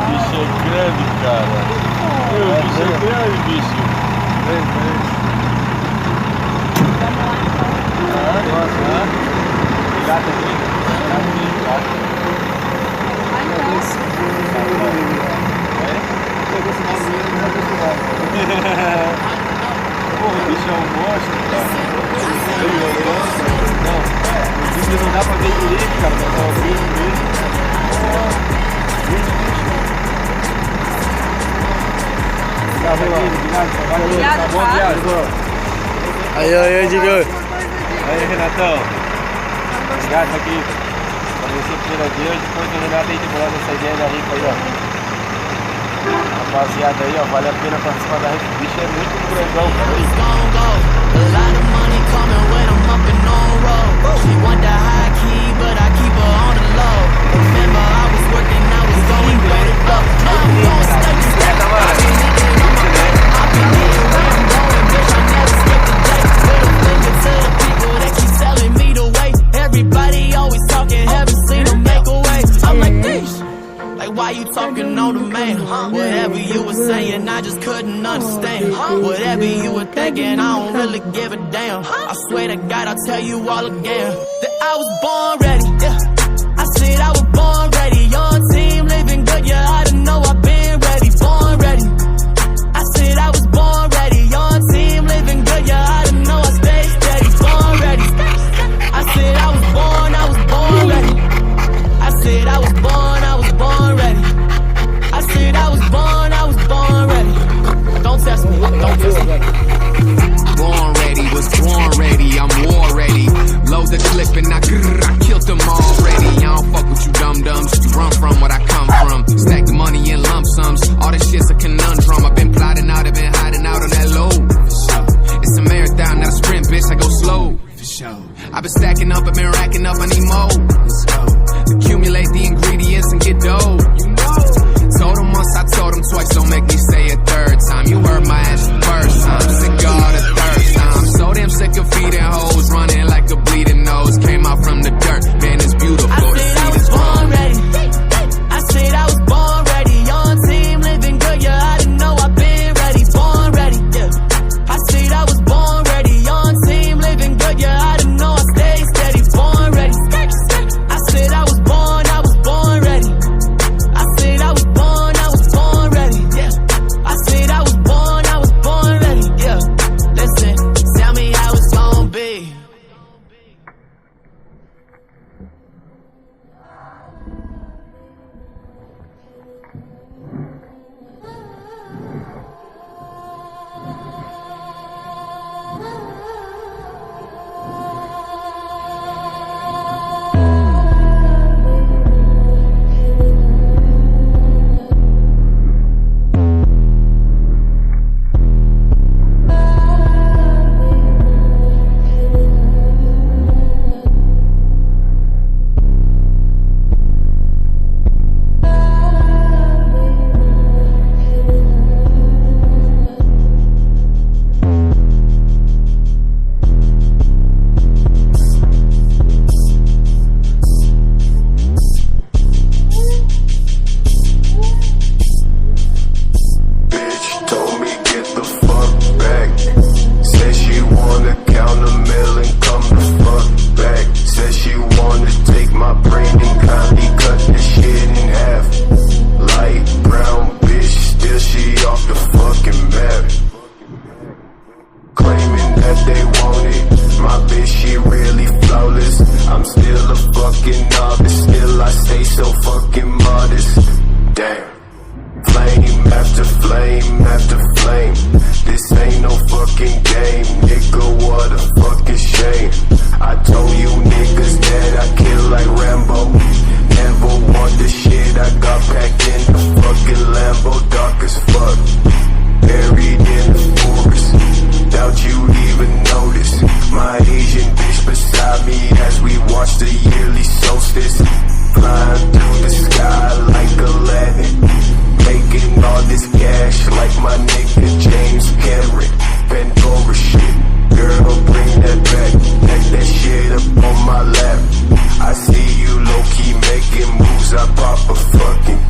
bicho é grande, cara. Meu, o bicho é grande, bicho. Gato aqui. Porra, o bicho é um monstro, cara. Não, o vídeo não dá pra ver direito, cara. Mas é o vídeo mesmo. Obrigado, bom viagem. Aí, Digão. Aí, Renatão. Obrigado aqui. Pra você primeira vez, depois do Renato aí bolando essa ideia da rifa aí, ó. Rapaziada aí, ó, vale a pena participar da rifa. O bicho é muito grandão, Everybody always talking, haven't seen them make a way. I'm like, this. Like, why you talking on the man? Whatever you were saying, I just couldn't understand. Whatever you were thinking, I don't really give a damn. I swear to God, I'll tell you all again that I was born ready. Yeah. I said I was born ready. Young team living good, yeah, I didn't know I've been ready. Born ready. I said I was born ready. Young team living good, yeah, I didn't know I stayed steady. Born ready. I said I was born ready. I said I was born ready. I said I was born ready. Don't test me, don't test me. Born ready, was born ready, I'm war ready. Load the clip and I killed them already. I don't fuck with you dum-dums, you run from what I come from. Stack the money in lump sums, all this shit's a conundrum. I've been plotting out, I've been hiding out on that low. It's a marathon, not a sprint, bitch, I go slow. I've been stacking up, I've been racking up, I need more. Accumulate the ingredients and get dough. Told him once, I told him twice, don't make me say a third time. You heard my ass the first time, sick of all the third time. So damn sick of feeding hoes, running like a bleeding nose. Came out from